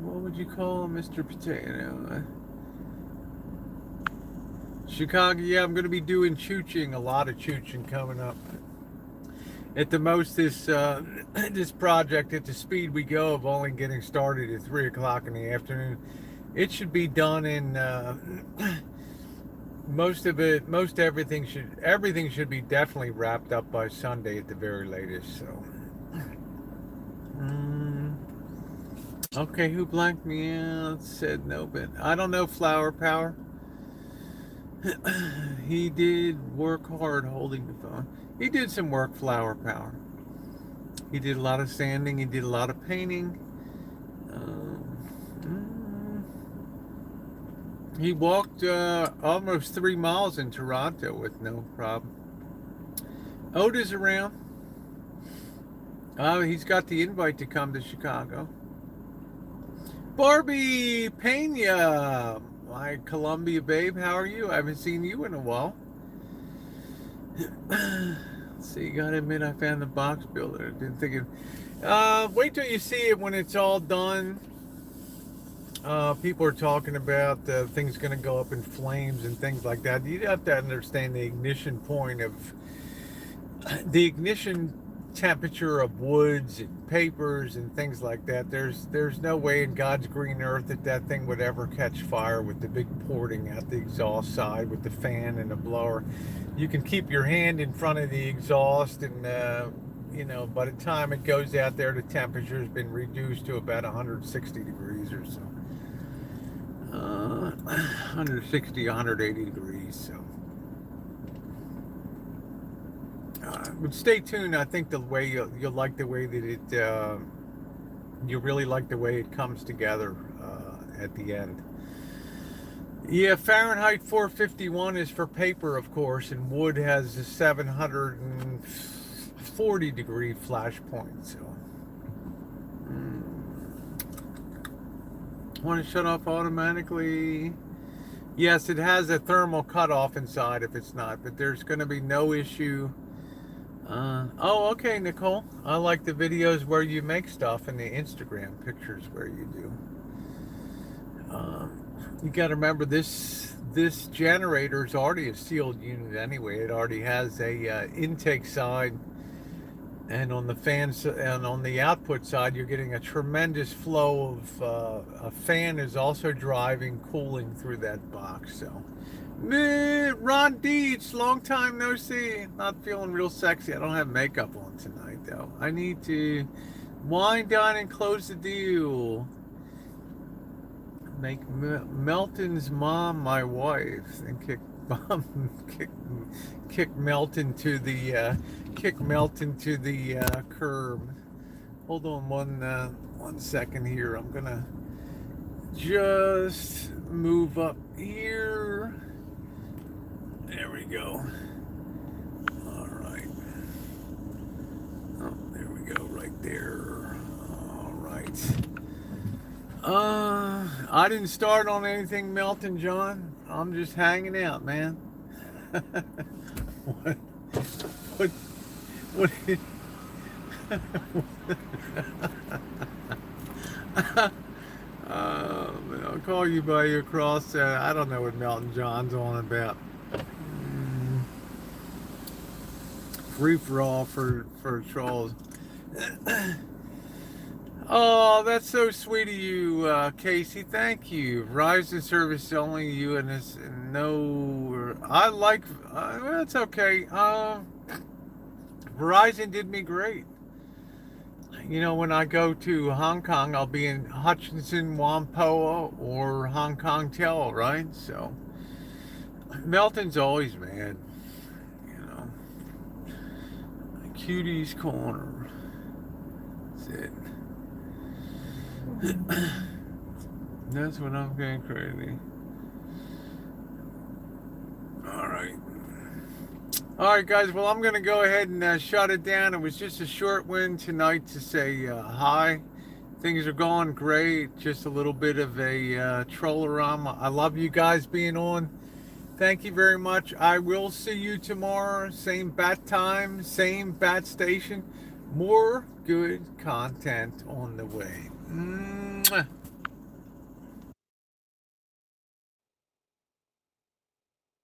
What would you call Mr. Potato? Chicago, yeah, I'm going to be doing chooching, a lot of chooching coming up. At the most, this this project, at the speed we go of only getting started at 3 o'clock in the afternoon, it should be done in most everything should be definitely wrapped up by Sunday at the very latest. So, okay, who blanked me out? Said no, but I don't know. Flower Power. He did work hard holding the phone. He did some work, Flower Power. He did a lot of sanding. He did a lot of painting. He walked almost 3 miles in Toronto with no problem. Oda's around. He's got the invite to come to Chicago. Barbie Pena, my Columbia babe, how are you? I haven't seen you in a while. Let's see, gotta admit, I found the box builder. I've been thinking, wait till you see it when it's all done. People are talking about things going to go up in flames and things like that. You have to understand the ignition point of the ignition temperature of woods and papers and things like that. There's no way in God's green earth that thing would ever catch fire with the big porting out the exhaust side with the fan and the blower. You can keep your hand in front of the exhaust, and by the time it goes out there, the temperature has been reduced to about 160 degrees or so. 160, 180 degrees. So, but stay tuned. I think the way you'll like the way that it. You really like the way it comes together at the end. Yeah, Fahrenheit 451 is for paper, of course, and wood has a 740 degree flash point. So. Want to shut off automatically? Yes, it has a thermal cutoff inside if it's not, but there's going to be no issue. Oh, okay, Nicole. I like the videos where you make stuff and the Instagram pictures where you do. You got to remember this generator is already a sealed unit anyway. It already has a intake side. And on the fans and on the output side, you're getting a tremendous flow of a fan is also driving, cooling through that box. So, Ron Deitch, long time no see. Not feeling real sexy. I don't have makeup on tonight though. I need to wind down and close the deal. Make Melton's mom my wife and kick Melton to the curb. Hold on one second here. I'm gonna just move up here. There we go. All right. Oh, there we go. Right there. All right. I didn't start on anything, Melton John. I'm just hanging out, man. What? Man, I'll call you by your cross. I don't know what Melton John's on about. Free for all for trolls. Oh, that's so sweet of you, Casey. Thank you. Verizon service only you and this. No, I like. That's okay. Verizon did me great. When I go to Hong Kong, I'll be in Hutchinson, Whampoa, or Hong Kong Tel, right? So, Melton's always mad. Cutie's Corner. That's it. That's when I'm getting crazy. Alright guys, well I'm going to go ahead and shut it down. It was just a short one tonight to say hi. Things are going great. Just a little bit of a Troll-A-Rama. I love you guys being on. Thank you very much. I will see you tomorrow. Same bat time, same bat station. More good content on the way. Mwah.